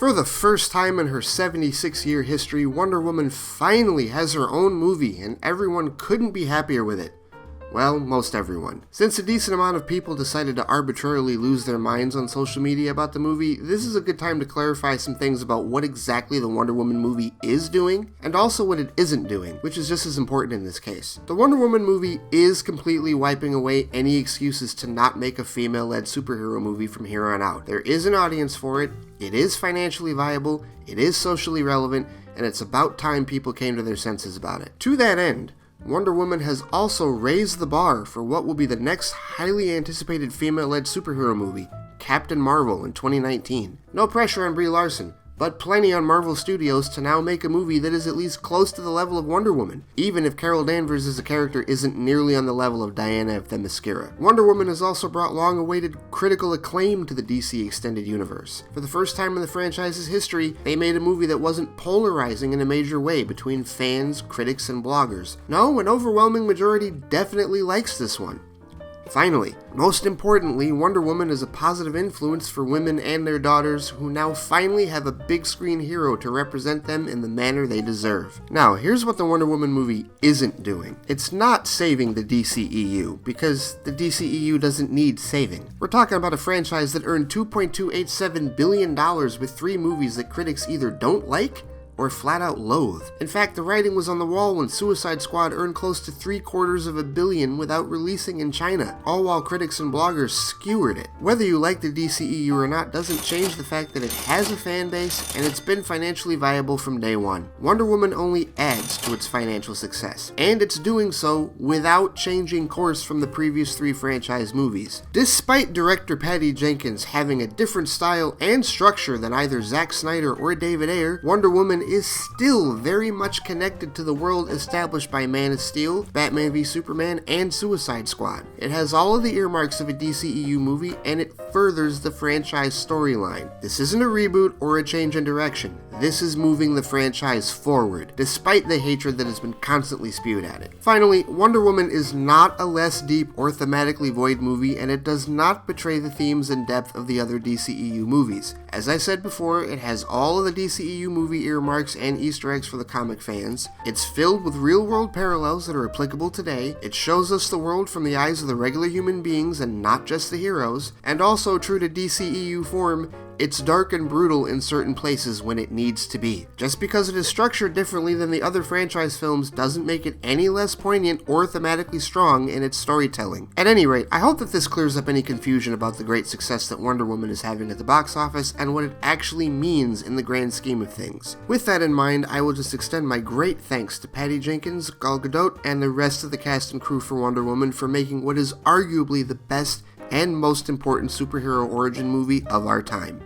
For the first time in her 76-year history, Wonder Woman finally has her own movie, and everyone couldn't be happier with it. Well, most everyone. Since a decent amount of people decided to arbitrarily lose their minds on social media about the movie, this is a good time to clarify some things about what exactly the Wonder Woman movie is doing, and also what it isn't doing, which is just as important in this case. The Wonder Woman movie is completely wiping away any excuses to not make a female-led superhero movie from here on out. There is an audience for it, it is financially viable, it is socially relevant, and it's about time people came to their senses about it. To that end, Wonder Woman has also raised the bar for what will be the next highly anticipated female-led superhero movie, Captain Marvel, in 2019. No pressure on Brie Larson, but plenty on Marvel Studios to now make a movie that is at least close to the level of Wonder Woman, even if Carol Danvers as a character isn't nearly on the level of Diana of Themyscira. Wonder Woman has also brought long-awaited critical acclaim to the DC Extended Universe. For the first time in the franchise's history, they made a movie that wasn't polarizing in a major way between fans, critics, and bloggers. No, an overwhelming majority definitely likes this one. Finally, most importantly, Wonder Woman is a positive influence for women and their daughters who now finally have a big screen hero to represent them in the manner they deserve. Now, here's what the Wonder Woman movie isn't doing. It's not saving the DCEU, because the DCEU doesn't need saving. We're talking about a franchise that earned $2.287 billion with 3 movies that critics either don't like or flat out loathe. In fact, the writing was on the wall when Suicide Squad earned close to $750 million without releasing in China, all while critics and bloggers skewered it. Whether you like the DCEU or not doesn't change the fact that it has a fan base and it's been financially viable from day one. Wonder Woman only adds to its financial success, and it's doing so without changing course from the previous 3 franchise movies. Despite director Patty Jenkins having a different style and structure than either Zack Snyder or David Ayer, Wonder Woman is still very much connected to the world established by Man of Steel, Batman v Superman, and Suicide Squad. It has all of the earmarks of a DCEU movie, and it furthers the franchise storyline. This isn't a reboot or a change in direction. This is moving the franchise forward, despite the hatred that has been constantly spewed at it. Finally, Wonder Woman is not a less deep or thematically void movie, and it does not betray the themes and depth of the other DCEU movies. As I said before, it has all of the DCEU movie earmarks and Easter eggs for the comic fans. It's filled with real-world parallels that are applicable today. It shows us the world from the eyes of the regular human beings and not just the heroes. And also, true to DCEU form, it's dark and brutal in certain places when it needs to be. Just because it is structured differently than the other franchise films doesn't make it any less poignant or thematically strong in its storytelling. At any rate, I hope that this clears up any confusion about the great success that Wonder Woman is having at the box office and what it actually means in the grand scheme of things. With that in mind, I will just extend my great thanks to Patty Jenkins, Gal Gadot, and the rest of the cast and crew for Wonder Woman for making what is arguably the best and most important superhero origin movie of our time.